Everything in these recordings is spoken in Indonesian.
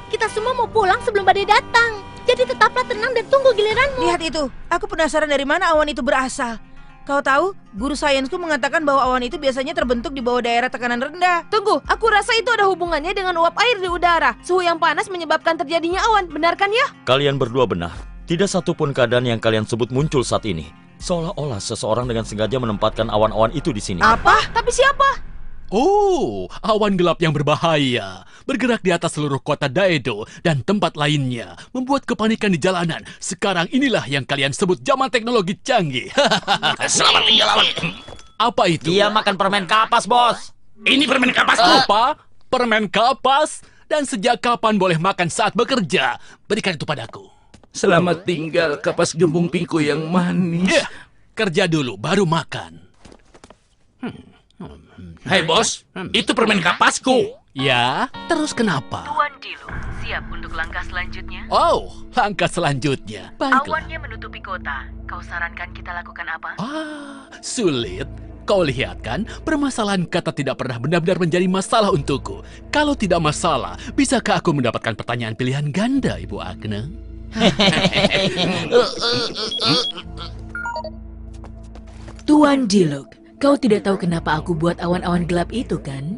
Kita semua mau pulang sebelum badai datang. Jadi tetaplah tenang dan tunggu giliranmu. Lihat itu, aku penasaran dari mana awan itu berasal. Kau tahu, guru sainsku mengatakan bahwa awan itu biasanya terbentuk di bawah daerah tekanan rendah. Tunggu, aku rasa itu ada hubungannya dengan uap air di udara. Suhu yang panas menyebabkan terjadinya awan, benar kan ya? Kalian berdua benar. Tidak satupun keadaan yang kalian sebut muncul saat ini. Seolah-olah seseorang dengan sengaja menempatkan awan-awan itu di sini. Apa? Tapi siapa? Oh, awan gelap yang berbahaya. Bergerak di atas seluruh kota Daedo dan tempat lainnya. Membuat kepanikan di jalanan. Sekarang inilah yang kalian sebut zaman teknologi canggih. Selamat tinggal lawan. Apa itu? Dia makan permen kapas, bos. Ini permen kapasku. Apa? Permen kapas? Dan sejak kapan boleh makan saat bekerja? Berikan itu padaku. Selamat tinggal kapas gembung pingku yang manis. Ya, kerja dulu, baru makan. Hai bos, itu permen kapasku. Ya, terus kenapa? Tuan Dilu, siap untuk langkah selanjutnya? Oh, langkah selanjutnya. Baiklah. Awannya menutupi kota. Kau sarankan kita lakukan apa? Sulit. Kau lihat kan, permasalahan kata tidak pernah benar-benar menjadi masalah untukku. Kalau tidak masalah, bisakah aku mendapatkan pertanyaan pilihan ganda, Ibu Agne? Tuan Diluc, kau tidak tahu kenapa aku buat awan-awan gelap itu kan?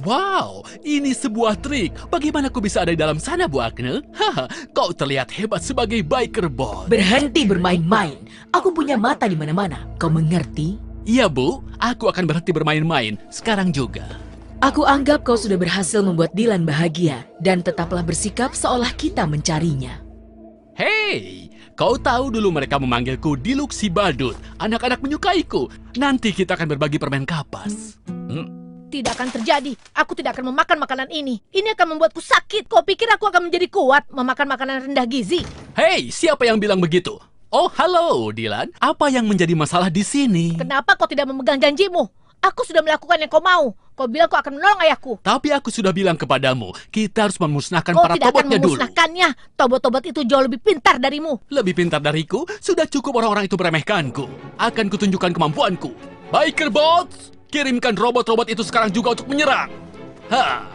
Wow, ini sebuah trik. Bagaimana aku bisa ada di dalam sana, Bu Agne? Haha, kau terlihat hebat sebagai biker bot. Berhenti bermain-main. Aku punya mata di mana-mana. Kau mengerti? Iya, Bu. Aku akan berhenti bermain-main. Sekarang juga. Aku anggap kau sudah berhasil membuat Dylan bahagia. Dan tetaplah bersikap seolah kita mencarinya. Hei, kau tahu dulu mereka memanggilku Diluc si badut. Anak-anak menyukaiku. Nanti kita akan berbagi permen kapas. Tidak akan terjadi. Aku tidak akan memakan makanan ini. Ini akan membuatku sakit. Kau pikir aku akan menjadi kuat memakan makanan rendah gizi? Hei, siapa yang bilang begitu? Oh, halo, Dylan. Apa yang menjadi masalah di sini? Kenapa kau tidak memegang janjimu? Aku sudah melakukan yang kau mau. Kau bilang kau akan menolong ayahku. Tapi aku sudah bilang kepadamu, kita harus memusnahkan Kau para tidak akan tobotnya dulu. memusnahkannya. Tobot-tobot itu jauh lebih pintar darimu. Lebih pintar dariku? Sudah cukup orang-orang itu meremehkanku. Akan kutunjukkan kemampuanku. Biker Bots, kirimkan robot-robot itu sekarang juga untuk menyerang. Ha.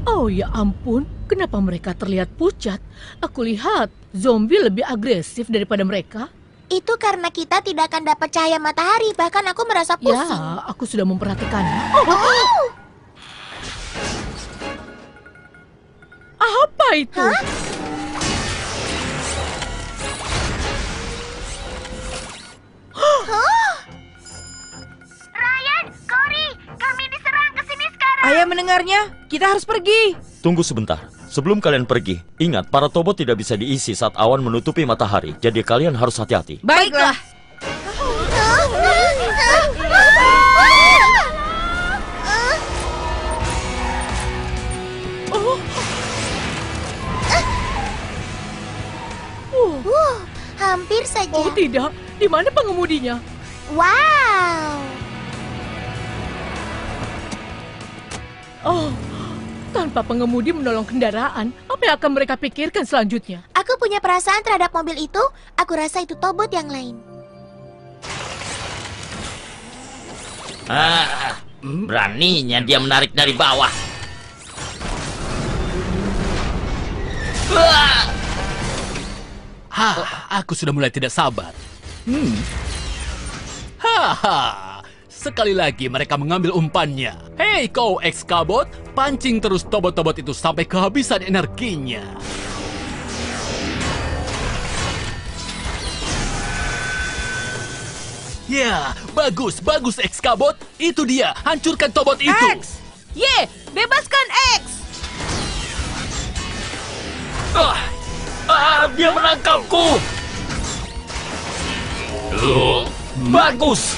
Oh ya ampun, kenapa mereka terlihat pucat? Aku lihat zombie lebih agresif daripada mereka. Itu karena kita tidak akan dapat cahaya matahari. Bahkan aku merasa pusing. Ya, aku sudah memperhatikannya. Apa itu? Hah? Ryan, Cory, kami diserang ke sini sekarang. Ayah mendengarnya, kita harus pergi. Tunggu sebentar. Sebelum kalian pergi, ingat para tobot tidak bisa diisi saat awan menutupi matahari. Jadi kalian harus hati-hati. Baiklah. Hampir saja. Oh tidak, di mana pengemudinya? Wow. Oh, tanpa pengemudi menolong kendaraan, apa yang akan mereka pikirkan selanjutnya? Aku punya perasaan terhadap mobil itu. Aku rasa itu tobot yang lain. Beraninya dia menarik dari bawah. Aku sudah mulai tidak sabar. Haha. Sekali lagi mereka mengambil umpannya. Hei kau ex-kabot, pancing terus tobot-tobot itu sampai kehabisan energinya. Ya, bagus, bagus ex-kabot. Itu dia, hancurkan tobot itu. X! Ye, bebaskan X! Dia menangkapku. Bagus.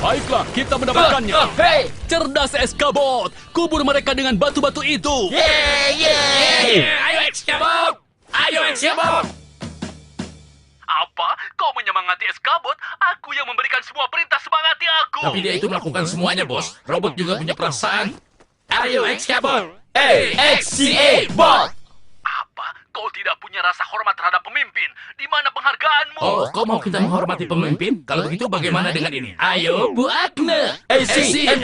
Baiklah, kita mendapatkannya. Hei, Cerdas ex-kabot, kubur mereka dengan batu-batu itu. ayo X-Kabot. Ayo X-Kabot. Apa? Kau menyemangati ex-kabot? Aku yang memberikan semua perintah semangati aku. Tapi dia itu melakukan semuanya, bos. Robot juga punya perasaan. Ayo X-Kabot. X-C-A Bot. Apa? Kau tidak punya rasa hormat terhadap pemimpin? pemimpin. Di mana penghargaanmu? Oh, kau mau kita menghormati pemimpin? Kalau begitu bagaimana dengan ini? Ayo, Bu Akne. Hentikan.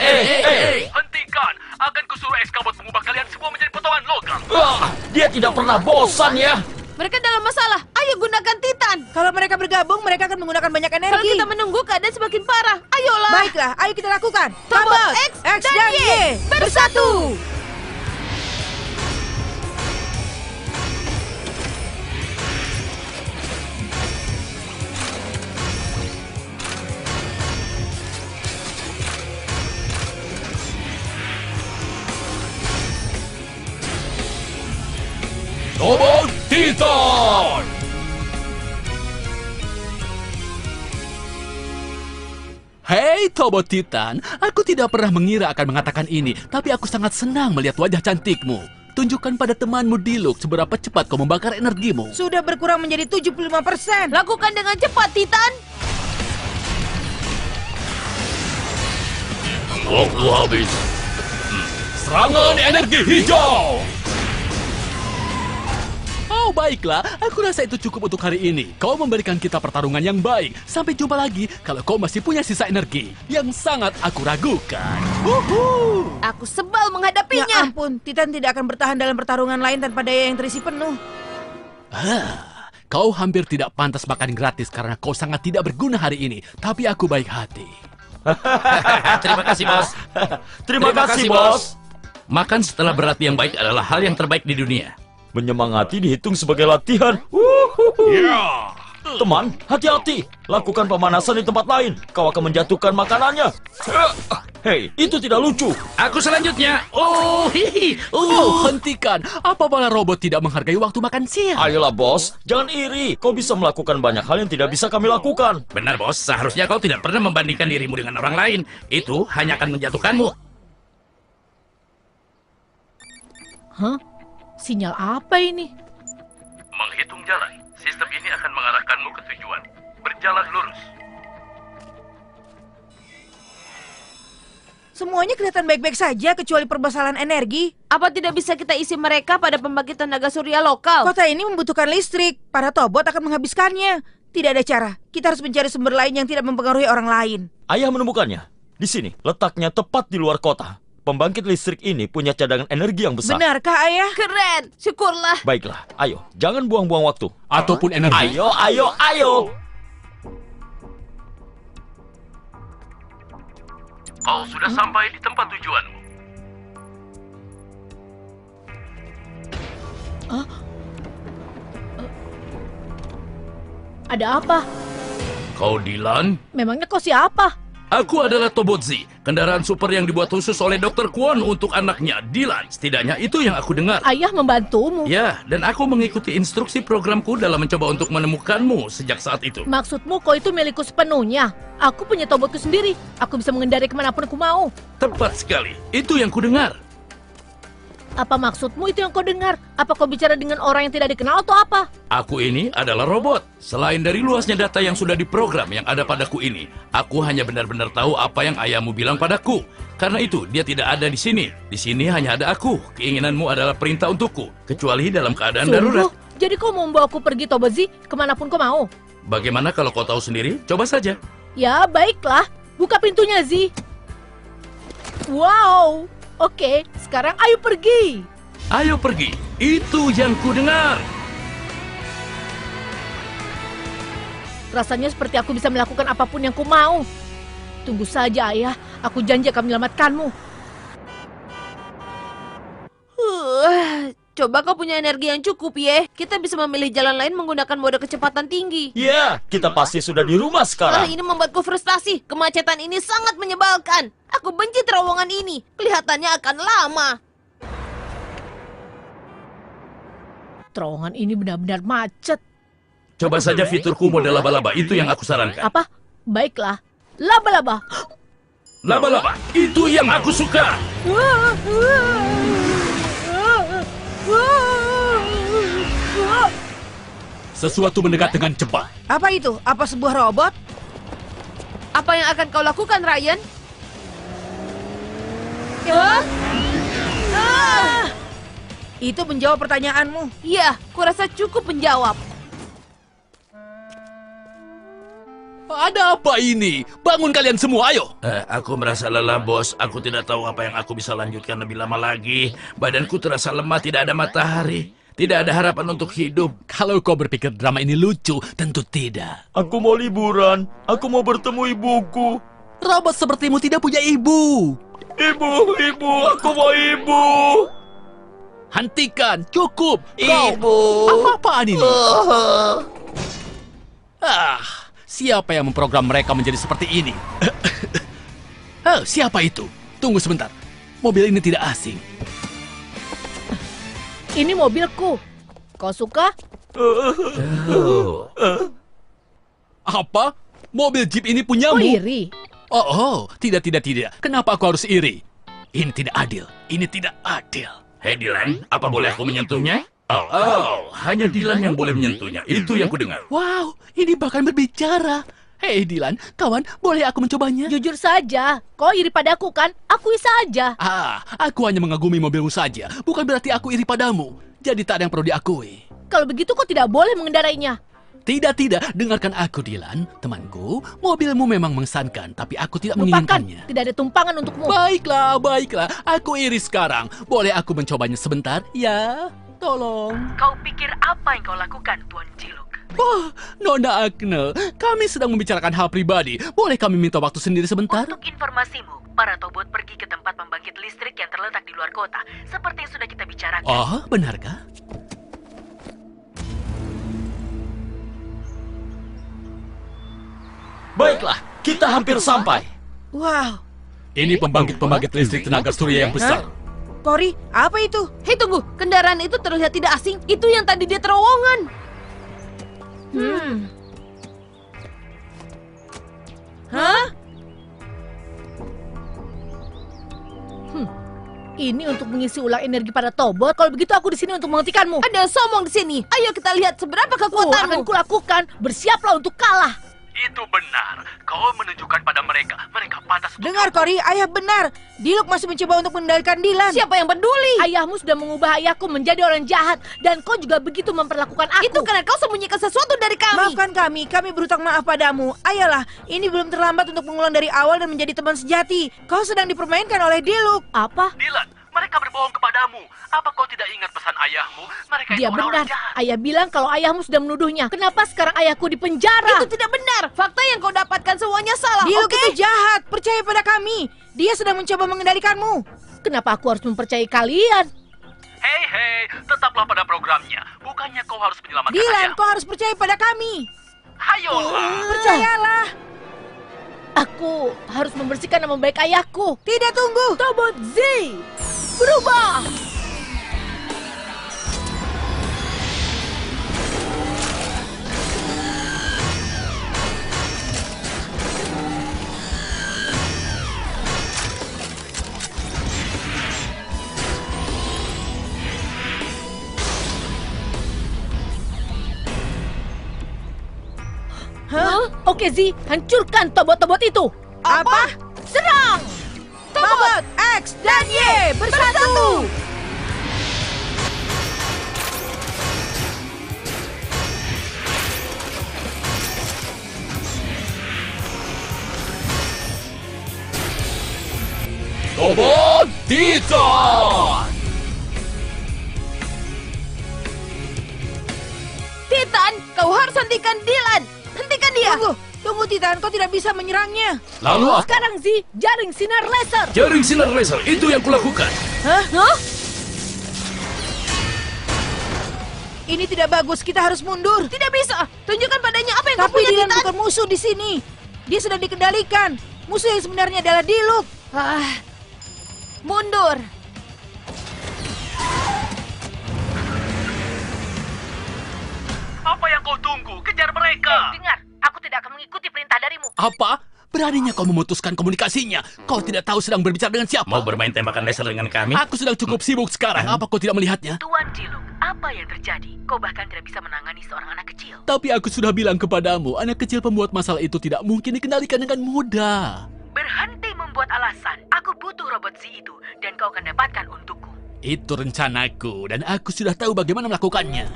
Akan kusuruh Eskabot mengubah kalian semua menjadi potongan logam. Dia tidak pernah bosan ya. Mereka dalam masalah. Ayo gunakan Titan. Kalau mereka bergabung, mereka akan menggunakan banyak energi. Kalau kita menunggu, keadaan semakin parah. Ayolah. Baiklah, ayo kita lakukan. Tobot X dan Y bersatu. Tobot Titan! Hei Tobot Titan, aku tidak pernah mengira akan mengatakan ini, tapi aku sangat senang melihat wajah cantikmu. Tunjukkan pada temanmu Diluc seberapa cepat kau membakar energimu. Sudah berkurang menjadi 75%. Lakukan dengan cepat, Titan. Waktu habis. Serangan energi hijau! Oh baiklah, aku rasa itu cukup untuk hari ini. Kau memberikan kita pertarungan yang baik. Sampai jumpa lagi kalau kau masih punya sisa energi yang sangat aku ragukan. Aku sebal Ya menghadapinya. ampun, Titan tidak akan bertahan dalam pertarungan lain tanpa daya yang terisi penuh. Kau hampir tidak pantas makan gratis karena kau sangat tidak berguna hari ini. Tapi aku baik hati. Terima kasih, Bos. Terima kasih, Bos. Makan setelah berlatih yang baik adalah hal yang terbaik di dunia. Menyemangati dihitung sebagai latihan. Teman, hati-hati. Lakukan pemanasan di tempat lain. Kau akan menjatuhkan makanannya. Hei, itu tidak lucu. Aku selanjutnya. Hentikan. Apa para robot tidak menghargai waktu makan siang? Ayolah, Bos. Jangan iri. Kau bisa melakukan banyak hal yang tidak bisa kami lakukan. Benar, Bos. Seharusnya kau tidak pernah membandingkan dirimu dengan orang lain. Itu hanya akan menjatuhkanmu. Hah? Sinyal apa ini? Menghitung jalan. Sistem ini akan mengarahkanmu ke tujuan. Berjalan lurus. Semuanya kelihatan baik-baik saja kecuali permasalahan energi. Apa tidak bisa kita isi mereka pada pembangkit tenaga surya lokal? Kota ini membutuhkan listrik. Para Tobot akan menghabiskannya. Tidak ada cara. Kita harus mencari sumber lain yang tidak mempengaruhi orang lain. Ayah menemukannya. Di sini, letaknya tepat di luar kota. Pembangkit listrik ini punya cadangan energi yang besar. Benarkah, Ayah? Keren, syukurlah. Baiklah, ayo. Jangan buang-buang waktu. Ataupun energi. Ayo. Kau sudah sampai di tempat tujuanmu. Ada apa? Kau Dylan? Memangnya kau siapa? Aku adalah Tobot Z, kendaraan super yang dibuat khusus oleh Dr. Kwon untuk anaknya, Dylan. Setidaknya itu yang aku dengar. Ayah membantumu. Ya, dan aku mengikuti instruksi programku dalam mencoba untuk menemukanmu sejak saat itu. Maksudmu kau itu milikku sepenuhnya? Aku punya Tobotku sendiri. Aku bisa mengendari kemanapun aku mau. Tepat sekali, itu yang kudengar. Apa maksudmu itu yang kau dengar? Apa kau bicara dengan orang yang tidak dikenal atau apa? Aku ini adalah robot. Selain dari luasnya data yang sudah diprogram yang ada padaku ini, aku hanya benar-benar tahu apa yang ayahmu bilang padaku. Karena itu, dia tidak ada di sini. Di sini hanya ada aku. Keinginanmu adalah perintah untukku, kecuali dalam keadaan darurat. Jadi kau mau membawa aku pergi, Tobot Z, kemanapun kau mau? Bagaimana kalau kau tahu sendiri? Coba saja. Ya, baiklah. Buka pintunya, Z. Wow. Oke, sekarang ayo pergi. Ayo pergi. Itu yang kudengar. Rasanya seperti aku bisa melakukan apapun yang ku mau. Tunggu saja, Ayah. Aku janji akan menyelamatkanmu. Coba kau punya energi yang cukup, ya. Kita bisa memilih jalan lain menggunakan mode kecepatan tinggi. Ya, kita pasti sudah di rumah sekarang. Ini membuatku frustasi. Kemacetan ini sangat menyebalkan. Aku benci terowongan ini. Kelihatannya akan lama. Terowongan ini benar-benar macet. Coba saja fiturku mode laba-laba. Itu yang aku sarankan. Apa? Baiklah. Laba-laba. Laba-laba. Itu yang aku suka. Sesuatu mendekat dengan cepat. Apa itu? Apa sebuah robot? Apa yang akan kau lakukan, Ryan? Itu menjawab pertanyaanmu. Iya, kurasa cukup menjawab. Ada apa ini? Bangun kalian semua, ayo! Aku merasa lelah, bos. Aku tidak tahu apa yang aku bisa lanjutkan lebih lama lagi. Badanku terasa lemah, tidak ada matahari. Tidak ada harapan untuk hidup. Kalau kau berpikir drama ini lucu, tentu tidak. Aku mau liburan. Aku mau bertemu ibuku. Robot sepertimu tidak punya ibu. Ibu, aku mau ibu. Hentikan, cukup. Ibu. Apa-apaan ini? Siapa yang memprogram mereka menjadi seperti ini? Siapa itu? Tunggu sebentar. Mobil ini tidak asing. Ini mobilku. Kau suka? Apa? Mobil Jeep ini punyamu? Kau iri? Tidak. Kenapa aku harus iri? Ini tidak adil. Ini tidak adil. Hei Dylan, apa boleh aku menyentuhnya? Hanya Dylan yang boleh menyentuhnya. Itu yang kudengar. Wow, ini bahkan berbicara. Hei Dylan, kawan, boleh aku mencobanya? Jujur saja, kau iri padaku kan? Akui saja. Aku hanya mengagumi mobilmu saja. Bukan berarti aku iri padamu. Jadi tak ada yang perlu diakui. Kalau begitu kau tidak boleh mengendarainya. Tidak. Dengarkan aku, Dylan. Temanku, mobilmu memang mengesankan, tapi aku tidak Lupakan, menginginkannya. tidak ada tumpangan untukmu. Baiklah. Aku iri sekarang. Boleh aku mencobanya sebentar? Ya, tolong. Kau pikir apa yang kau lakukan, Tuan Ciluk? Nona Agne, kami sedang membicarakan hal pribadi. Boleh kami minta waktu sendiri sebentar? Untuk informasimu, para tobot pergi ke tempat pembangkit listrik yang terletak di luar kota, seperti yang sudah kita bicarakan. Oh, benarkah? Baiklah, kita hampir sampai. Wow. Ini pembangkit listrik tenaga surya yang besar. Cory, apa itu? Hei tunggu, kendaraan itu terlihat tidak asing. Itu yang tadi dia terowongan. Ini untuk mengisi ulang energi para tobot. Kalau begitu aku di sini untuk menghentikanmu. Ada yang sombong di sini. Ayo kita lihat seberapa Akan kekuatanmu. kulakukan. Bersiaplah untuk kalah. Itu benar. Kau menunjukkan pada mereka. Mereka pantas untuk... Dengar, Cory, ayah benar. Diluc masih mencoba untuk mengendalikan Dylan. Siapa yang peduli? Ayahmu sudah mengubah ayahku menjadi orang jahat. Dan kau juga begitu memperlakukan aku. Itu karena kau sembunyikan sesuatu dari kami. Maafkan kami berutang maaf padamu. Ayolah, ini belum terlambat untuk mengulang dari awal dan menjadi teman sejati. Kau sedang dipermainkan oleh Diluc. Apa? Dylan, mereka berbohong kepadamu. Apa kau tidak ingat pesan ayahmu? Mereka Dia benar. Ayah bilang kalau ayahmu sudah menuduhnya. Kenapa sekarang ayahku di penjara? Itu tidak benar. Fakta yang kau dapatkan semuanya salah. Diluc Oke? itu jahat. Percaya pada kami. Dia sedang mencoba mengendalikanmu. Kenapa aku harus mempercayai kalian? Hei, tetaplah pada programnya. Bukannya kau harus menyelamatkan Dylan, ayahmu. kau harus percaya pada kami. Hayolah. Percayalah. Aku harus membersihkan nama baik ayahku. Tidak, tunggu. Tobot Z berubah. Oke Z, hancurkan tobot-tobot itu. Apa? Serang! Tobot, X, dan Y bersatu. Tobot Titan! Titan, kau harus hentikan Dylan. Hentikan dia. Tunggu Titan, kau tidak bisa menyerangnya. Lalu Sekarang Z, jaring sinar laser. jaring sinar laser, itu yang kulakukan. Hah? Ini tidak bagus, kita harus mundur. Tidak bisa. Tunjukkan padanya apa yang kau Tapi punya, Dylan Titan. bukan musuh di sini. Dia sedang dikendalikan. Musuh yang sebenarnya adalah Diluc. Mundur. Apa yang kau tunggu? Kejar mereka! Dengar, aku tidak akan mengikuti perintah darimu. Apa? Beraninya kau memutuskan komunikasinya? Kau tidak tahu sedang berbicara dengan siapa? Mau bermain tembakan laser dengan kami? Aku sedang cukup sibuk sekarang. Apa kau tidak melihatnya? Tuan Ciluk, apa yang terjadi? Kau bahkan tidak bisa menangani seorang anak kecil. Tapi aku sudah bilang kepadamu, anak kecil pembuat masalah itu tidak mungkin dikendalikan dengan mudah. Berhenti membuat alasan. Aku butuh robot Z itu, dan kau akan dapatkan untukku. Itu rencanaku, dan aku sudah tahu bagaimana melakukannya.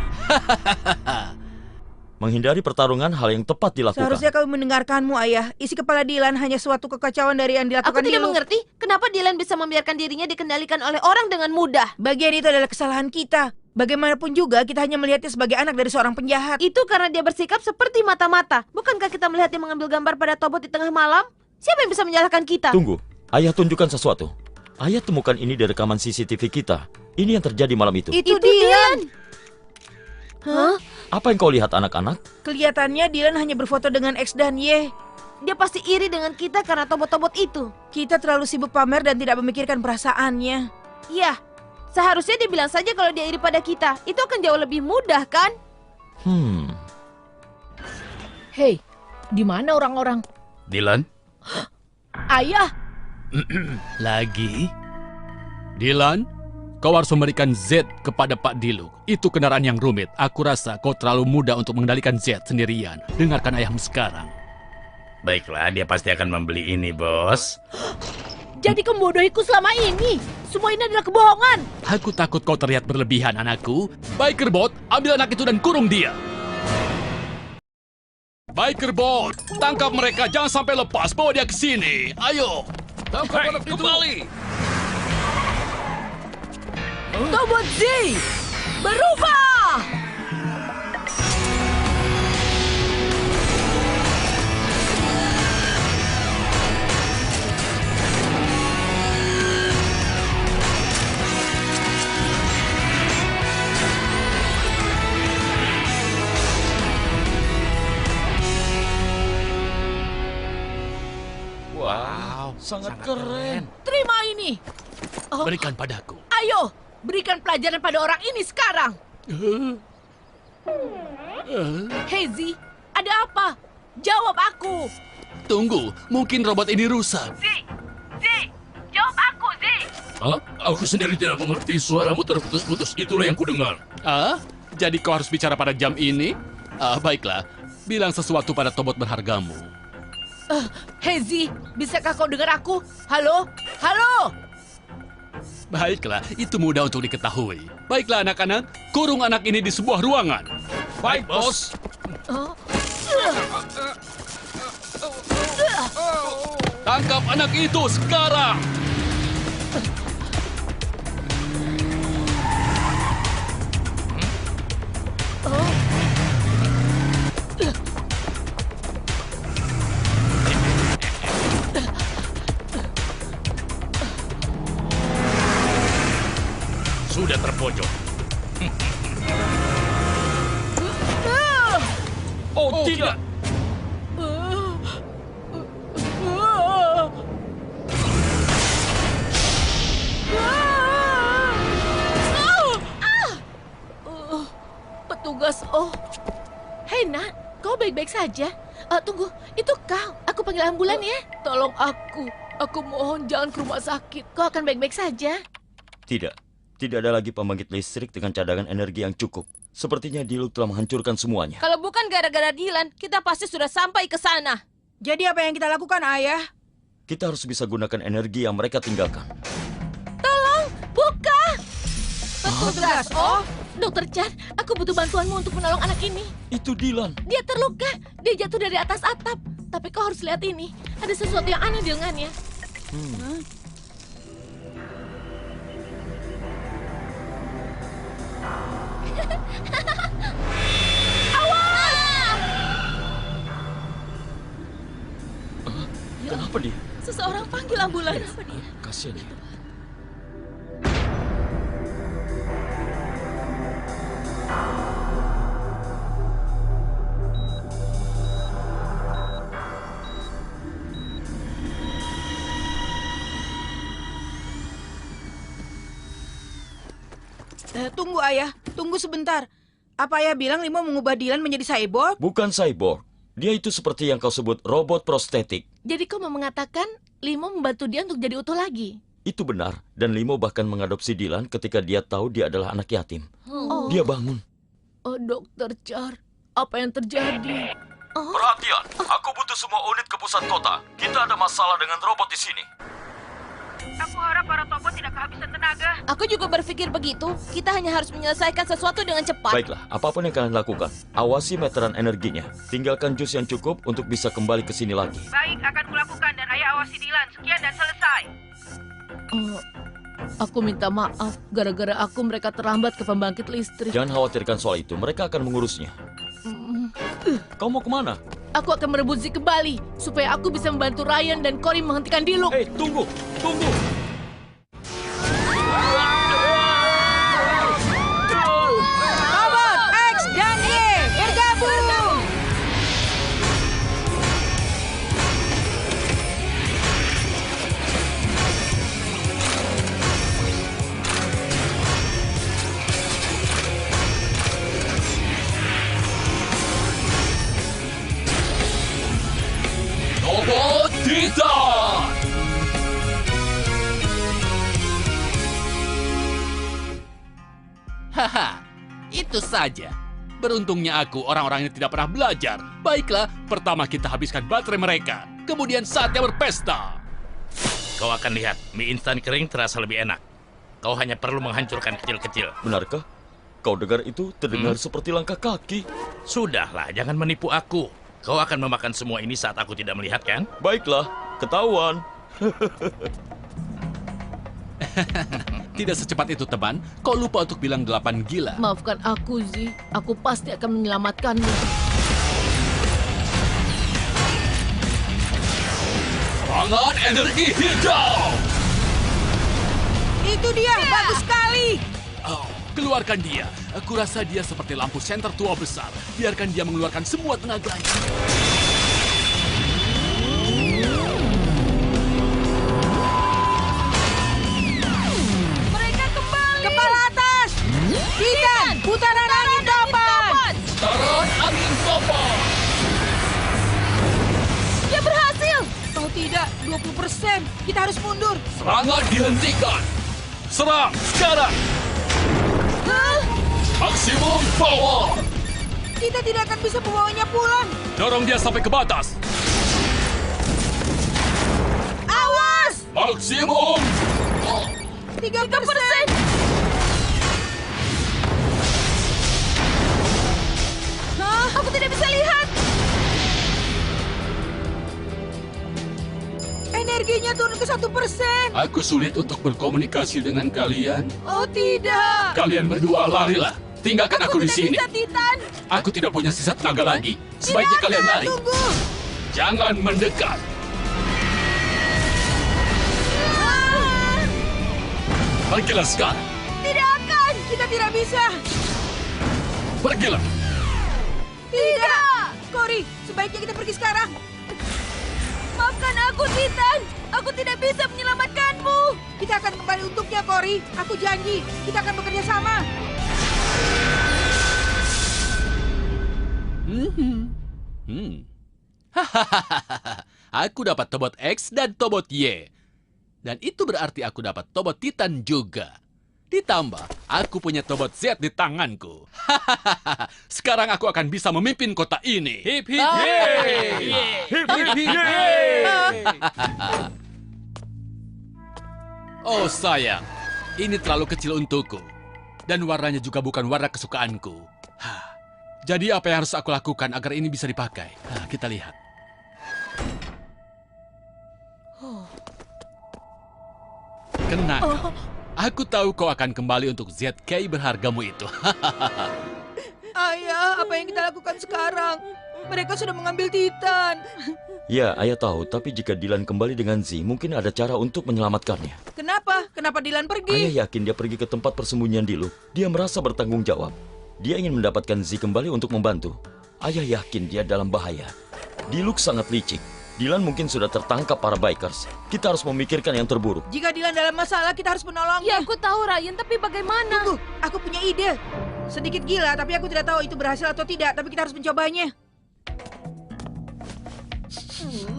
Menghindari pertarungan hal yang tepat dilakukan. Seharusnya kau mendengarkanmu, Ayah. Isi kepala Dylan hanya suatu kekacauan dari yang dilakukan Aku tidak Dilu. mengerti kenapa Dylan bisa membiarkan dirinya dikendalikan oleh orang dengan mudah. Bagian itu adalah kesalahan kita. Bagaimanapun juga, kita hanya melihatnya sebagai anak dari seorang penjahat. Itu karena dia bersikap seperti mata-mata. Bukankah kita melihat dia mengambil gambar pada Tobot di tengah malam? Siapa yang bisa menyalahkan kita? Tunggu, Ayah tunjukkan sesuatu. Ayah temukan ini di rekaman CCTV kita. Ini yang terjadi malam itu. Itu Dylan! Hah? Apa yang kau lihat anak-anak? Kelihatannya Dylan hanya berfoto dengan X dan Y. Dia pasti iri dengan kita karena Tobot-Tobot itu. Kita terlalu sibuk pamer dan tidak memikirkan perasaannya. Iya, seharusnya dia bilang saja kalau dia iri pada kita. Itu akan jauh lebih mudah, kan? Hei, di mana orang-orang? Dylan? Ayah, Lagi? Dylan, kau harus memberikan Z kepada Pak Dilu. Itu kendaraan yang rumit. Aku rasa kau terlalu muda untuk mengendalikan Z sendirian. Dengarkan ayahmu sekarang. Baiklah, dia pasti akan membeli ini, bos. jadi kau membodohiku selama ini. Semua ini adalah kebohongan. Aku takut kau terlihat berlebihan, anakku. Bikerbot, ambil anak itu dan kurung dia. Bikerbot, tangkap mereka. Jangan sampai lepas. Bawa dia ke sini. Ayo. Tangkap anak itu. Kembali. Tobot Z, berubah! Wow, sangat keren. Terima ini. Oh, Berikan padaku. ayo, berikan pelajaran pada orang ini sekarang. Hei Z, ada apa? Jawab aku. Tunggu, mungkin robot ini rusak. Z, jawab aku, Z. Aku sendiri tidak mengerti, suaramu terputus-putus. Itulah yang kudengar. Jadi kau harus bicara pada jam ini? Baiklah, bilang sesuatu pada Tobot berhargamu. Hei Z, bisakah kau dengar aku? Halo? Halo? Baiklah, itu mudah untuk diketahui. Baiklah anak-anak, kurung anak ini di sebuah ruangan. Baik, bos. Tangkap anak itu sekarang! Sudah terpojok. Oh, tidak. Petugas, Hei Nak, kau baik-baik saja? Tunggu, itu kau. Aku panggil ambulan ya. Tolong aku mohon jangan ke rumah sakit. Kau akan baik-baik saja. Tidak. Tidak ada lagi pembangkit listrik dengan cadangan energi yang cukup. Sepertinya Dilu telah menghancurkan semuanya. Kalau bukan gara-gara Dylan, kita pasti sudah sampai ke sana. Jadi apa yang kita lakukan, Ayah? Kita harus bisa gunakan energi yang mereka tinggalkan. Tolong, buka! Petugas, Dokter Chan, aku butuh bantuanmu untuk menolong anak ini. Itu Dylan. Dia terluka. Dia jatuh dari atas atap. Tapi kau harus lihat ini. Ada sesuatu yang aneh di lengannya. Kenapa dia? Seseorang panggil ambulans. Kasihan dia. Tunggu, Ayah. Tunggu sebentar. Apa Ayah bilang Limo mengubah Dylan menjadi cyborg? Bukan cyborg. Dia itu seperti yang kau sebut robot prostetik. Jadi kau mau mengatakan Limo membantu dia untuk jadi utuh lagi? Itu benar. Dan Limo bahkan mengadopsi Dylan ketika dia tahu dia adalah anak yatim. Dia bangun. Oh, Dokter Char, apa yang terjadi? Perhatian, aku butuh semua unit ke pusat kota. Kita ada masalah dengan robot di sini. Aku harap para Tobot tidak kehabisan tenaga. Aku juga berpikir begitu. Kita hanya harus menyelesaikan sesuatu dengan cepat. Baiklah, apapun yang kalian lakukan, awasi meteran energinya. Tinggalkan jus yang cukup untuk bisa kembali ke sini lagi. Baik, akan kulakukan dan ayah awasi Dylan. Sekian dan selesai. Aku minta maaf. Gara-gara aku mereka terlambat ke pembangkit listrik. Jangan khawatirkan soal itu, mereka akan mengurusnya. Kau mau kemana? Aku akan merebut Z kembali supaya aku bisa membantu Ryan dan Cory menghentikan Diluc. Hei, tunggu! Tunggu! Robot X dan Y bergabung. Robot Titan! Haha, itu saja. Beruntungnya aku, orang-orang ini tidak pernah belajar. Baiklah, pertama kita habiskan baterai mereka. Kemudian saatnya berpesta. Kau akan lihat, mie instan kering terasa lebih enak. Kau hanya perlu menghancurkan kecil-kecil. Benarkah? Kau dengar itu terdengar seperti langkah kaki. Sudahlah, jangan menipu aku. Kau akan memakan semua ini saat aku tidak melihat, kan? Baiklah, ketahuan. Tidak secepat itu, teman. Kau lupa untuk bilang 8 gila. Maafkan aku, Z. Aku pasti akan menyelamatkanmu. Serangan energi hijau! Itu dia, bagus sekali. Oh, keluarkan dia. Aku rasa dia seperti lampu senter tua besar. Biarkan dia mengeluarkan semua tenaganya. Mereka kembali. Kepala atas. Titan, putaran angin topan. Putaran angin topan! Dia berhasil. Oh tidak, 20%. Kita harus mundur. Serangan dihentikan. Serang sekarang. Maksimum power. Kita tidak akan bisa membawanya pulang. Dorong dia sampai ke batas. Awas! Maksimum. 3%. Hah? Aku tidak bisa lihat. Energinya turun ke 1%. Aku sulit untuk berkomunikasi dengan kalian. Oh tidak. Kalian berdua larilah. Tinggalkan aku di sini. Bisa, Titan. Aku tidak punya sisa tenaga lagi. Sebaiknya kalian lari. Tunggu. Jangan mendekat. Pergilah sekarang. Tidak akan. Kita tidak bisa. Pergilah. Tidak. Cory, sebaiknya kita pergi sekarang. Maafkan aku, Titan. Aku tidak bisa menyelamatkanmu. Kita akan kembali untuknya, Cory. Aku janji. Kita akan bekerja sama. Aku dapat Tobot X dan Tobot Y. Dan itu berarti aku dapat Tobot Titan juga. Ditambah, aku punya Tobot Z di tanganku. Sekarang aku akan bisa memimpin kota ini. Hip hip yeay! Hip hip yeay! Oh sayang, ini terlalu kecil untukku. Dan warnanya juga bukan warna kesukaanku. Jadi apa yang harus aku lakukan agar ini bisa dipakai? Kita lihat. Kenapa? Aku tahu kau akan kembali untuk ZK berhargamu itu. Ayah, apa yang kita lakukan sekarang? Mereka sudah mengambil Titan. Ya, ayah tahu, tapi jika Dylan kembali dengan Z, mungkin ada cara untuk menyelamatkannya. Kenapa? Kenapa Dylan pergi? Ayah yakin dia pergi ke tempat persembunyian Diluc. Dia merasa bertanggung jawab. Dia ingin mendapatkan Z kembali untuk membantu. Ayah yakin dia dalam bahaya. Diluc sangat licik. Dylan mungkin sudah tertangkap para bikers. Kita harus memikirkan yang terburuk. Jika Dylan dalam masalah, kita harus Ya, menolongnya. aku tahu, Ryan. Tapi bagaimana? Tunggu, aku punya ide. Sedikit gila, tapi aku tidak tahu itu berhasil atau tidak. Tapi kita harus mencobanya.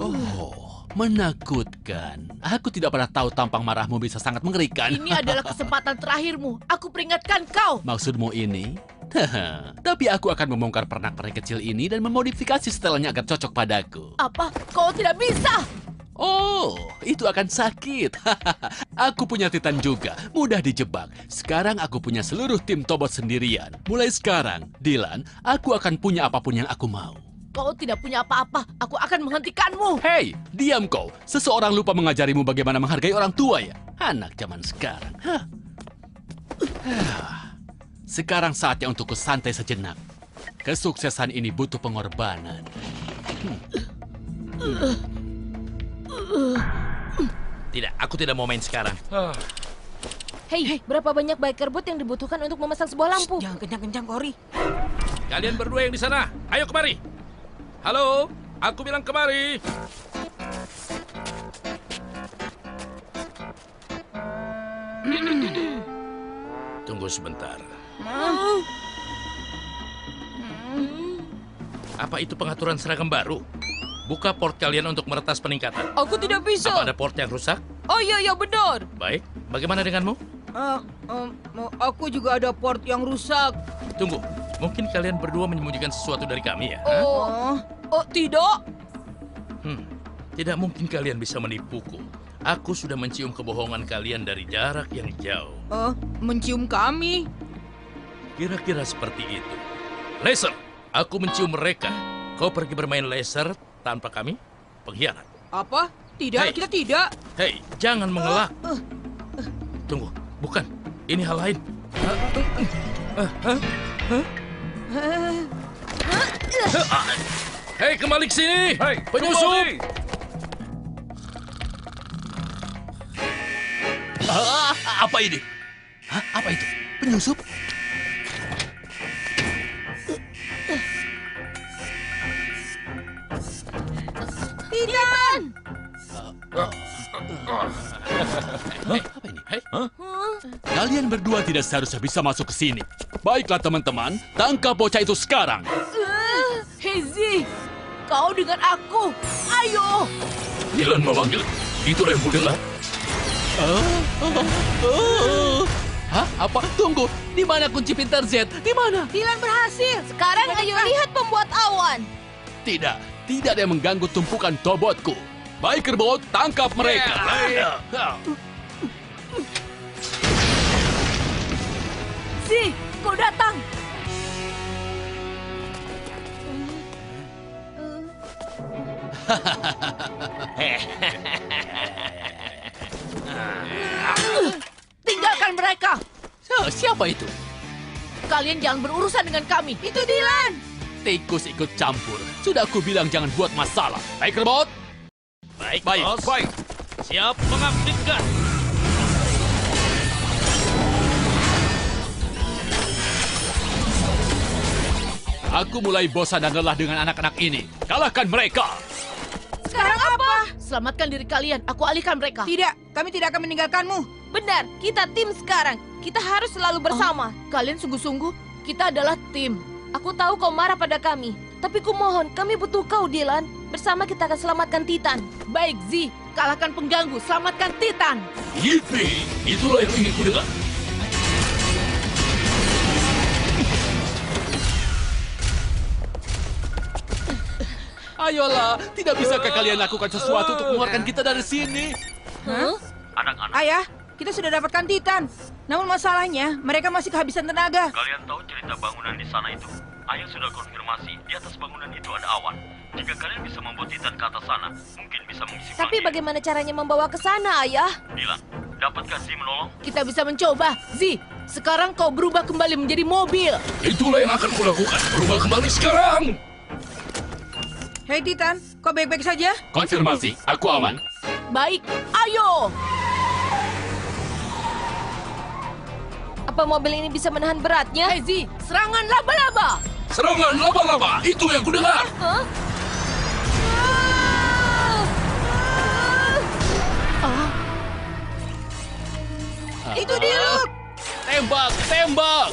Oh, menakutkan. Aku tidak pernah tahu tampang marahmu bisa sangat mengerikan. Ini adalah kesempatan terakhirmu. Aku peringatkan kau. Maksudmu ini? Tapi aku akan membongkar pernak-pernik kecil ini dan memodifikasi setelahnya agar cocok padaku. Apa? Kau tidak bisa. Oh, itu akan sakit. Aku punya Titan juga, mudah dijebak. Sekarang aku punya seluruh tim Tobot sendirian. Mulai sekarang, Dylan, aku akan punya apapun yang aku mau. Kau tidak punya apa-apa. Aku akan menghentikanmu. Hei, diam kau. Seseorang lupa mengajarimu bagaimana menghargai orang tua ya? Anak zaman sekarang. Sekarang saatnya untukku santai sejenak. Kesuksesan ini butuh pengorbanan. Tidak, aku tidak mau main sekarang. Hei, berapa banyak biker boot yang dibutuhkan untuk memasang sebuah lampu? Jangan kencang-kencang, Cory. Kalian berdua yang di sana, ayo kemari. Halo, aku bilang kemari. Tunggu sebentar. Apa itu pengaturan seragam baru? Buka port kalian untuk meretas peningkatan. Aku tidak bisa. Apa ada port yang rusak? Oh iya, benar. Baik, bagaimana denganmu? Aku juga ada port yang rusak. Tunggu, mungkin kalian berdua menyembunyikan sesuatu dari kami ya? Oh, tidak. Tidak mungkin kalian bisa menipuku. Aku sudah mencium kebohongan kalian dari jarak yang jauh. Mencium kami. Kira-kira seperti itu. Laser, aku mencium mereka. Kau pergi bermain laser tanpa kami? Pengkhianat. Apa? Tidak, Hey. kita tidak. Hei, jangan mengelak. Tunggu, bukan. Ini hal lain. Hei, kembali ke sini. Penyusup. Apa ini? Apa itu? Penyusup? Titan! Apa ini? Kalian berdua tidak seharusnya bisa masuk ke sini. Baiklah teman-teman, tangkap bocah itu sekarang. Hei Zee, kau dengan aku. Ayo. Dylan memanggil. Itulah yang kudengar. Hah? Apa? Tunggu. Di mana kunci pintar Z? Di mana? Dylan berhasil. Sekarang ayo lihat pembuat awan. Tidak. Tidak ada yang mengganggu tumpukan Tobotku. Biker Bot, tangkap mereka. Zee, kau datang. Tinggalkan mereka. Siapa itu? Kalian jangan berurusan dengan kami. Itu Dylan. Tikus ikut campur. Sudah aku bilang jangan buat masalah. Biker Bot. Baik, Baik, bos. baik. Siap mengaktifkan. Aku mulai bosan dan lelah dengan anak-anak ini. Kalahkan mereka. Sekarang apa? Selamatkan diri kalian. Aku alihkan mereka. Tidak, kami tidak akan meninggalkanmu. Benar, kita tim sekarang. Kita harus selalu bersama. Kalian sungguh-sungguh, kita adalah tim. Aku tahu kau marah pada kami. Tapi kumohon, kami butuh kau, Dylan. Bersama kita akan selamatkan Titan. Baik, Zee. Kalahkan pengganggu. Selamatkan Titan. Yippee, itulah yang ingin kudengar. Ayolah, tidak bisakah kalian lakukan sesuatu untuk mengeluarkan kita dari sini? Anak-anak, Ayah, kita sudah dapatkan Titan. Namun masalahnya, mereka masih kehabisan tenaga. kalian tahu cerita bangunan di sana itu? Ayah sudah konfirmasi, di atas bangunan itu ada awan. Jika kalian bisa membawa Titan ke atas sana, mungkin bisa mengisi Tapi planet. bagaimana caranya membawa ke sana, Ayah? Dylan, dapatkah Zee menolong? Kita bisa mencoba. Zee, sekarang kau berubah kembali menjadi mobil. Itulah yang akan kulakukan. Berubah kembali sekarang. Hei Titan, kau baik-baik saja? Konfirmasi, aku aman. Baik, ayo. Apa mobil ini bisa menahan beratnya? Hei Zee, serangan laba-laba. Serangan laba-laba. Itu yang kudengar. Itu Diluc! Tembak, tembak!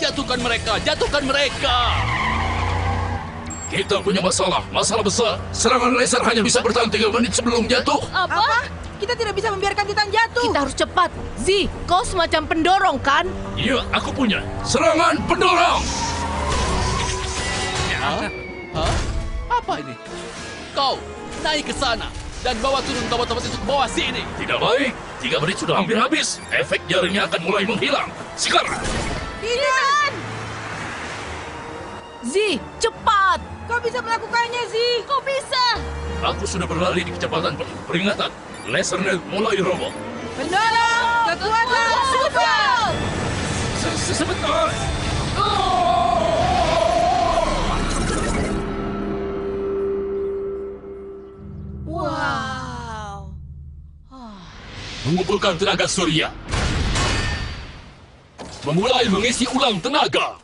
Jatuhkan mereka, jatuhkan mereka! Kita punya masalah besar. Serangan laser hanya bisa bertahan 3 menit sebelum jatuh. Apa? Kita tidak bisa membiarkan Titan jatuh. Kita harus cepat. Zee, kau semacam pendorong kan? Iya, aku punya. Serangan pendorong. Hah? Apa ini? naik ke sana dan bawa turun tombol-tombol itu ke bawah sini. Tidak baik. 3 menit sudah hampir habis. Efek jaringnya akan mulai menghilang. Sekarang. Dylan! Z, cepat! Kau bisa melakukannya, Zi. Kau bisa! Aku sudah berlari di kecepatan penuh. Peringatan. Lasernet mulai roboh. Penolong! Kekuatan super! Sebentar. Wow. Mengumpulkan tenaga surya. Memulai mengisi ulang tenaga.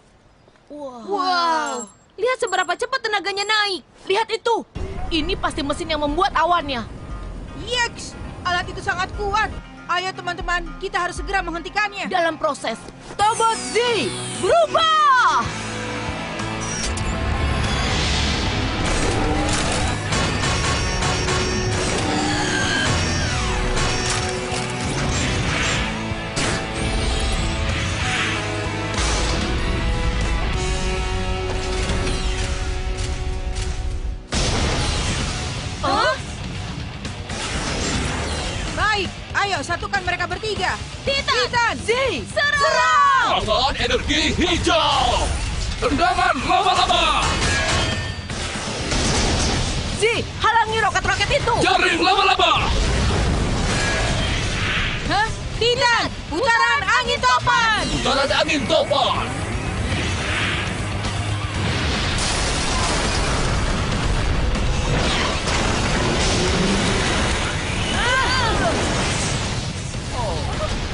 Wow! Lihat seberapa cepat tenaganya naik. Lihat itu. Ini pasti mesin yang membuat awannya. Yeks! Alat itu sangat kuat. Ayo teman-teman, kita harus segera menghentikannya. Dalam proses. Tobot Z, berubah! Baik, ayo satukan mereka bertiga. Titan! Z, Serang! Tangan energi hijau. Tendangan laba-laba. Z, halangi roket-roket itu. Jaring laba-laba. Hah? Titan! Putaran angin topan! Putaran angin topan.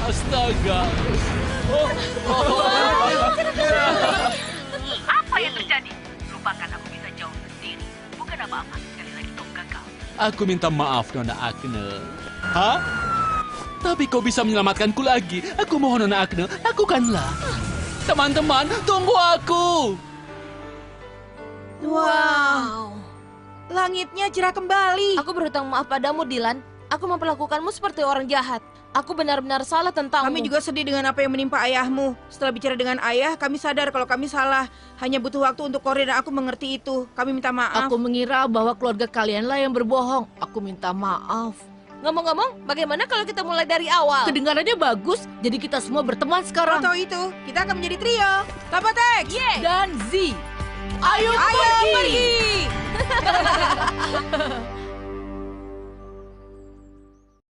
Astaga. Apa yang terjadi? Lupakan aku bisa jauh sendiri. Bukan apa-apa, sekali lagi kau gagal. Aku minta maaf, Nona Agne. Hah? Tapi kau bisa menyelamatkanku lagi. Aku mohon, Nona Agne, lakukanlah. Teman-teman, tunggu aku. Wow. Langitnya cerah kembali. Aku berhutang maaf padamu, Dylan. Aku memperlakukanmu seperti orang jahat. Aku benar-benar salah tentangmu. Kami juga sedih dengan apa yang menimpa ayahmu. Setelah bicara dengan ayah, kami sadar kalau kami salah. Hanya butuh waktu untuk Cory dan aku mengerti itu. Kami minta maaf. Aku mengira bahwa keluarga kalianlah yang berbohong. Aku minta maaf. Ngomong-ngomong, bagaimana kalau kita mulai dari awal? Kedengarannya bagus, jadi kita semua berteman sekarang. Atau itu, kita akan menjadi trio. Tapatex! Dan Z. Ayo, Ayo pergi! pergi!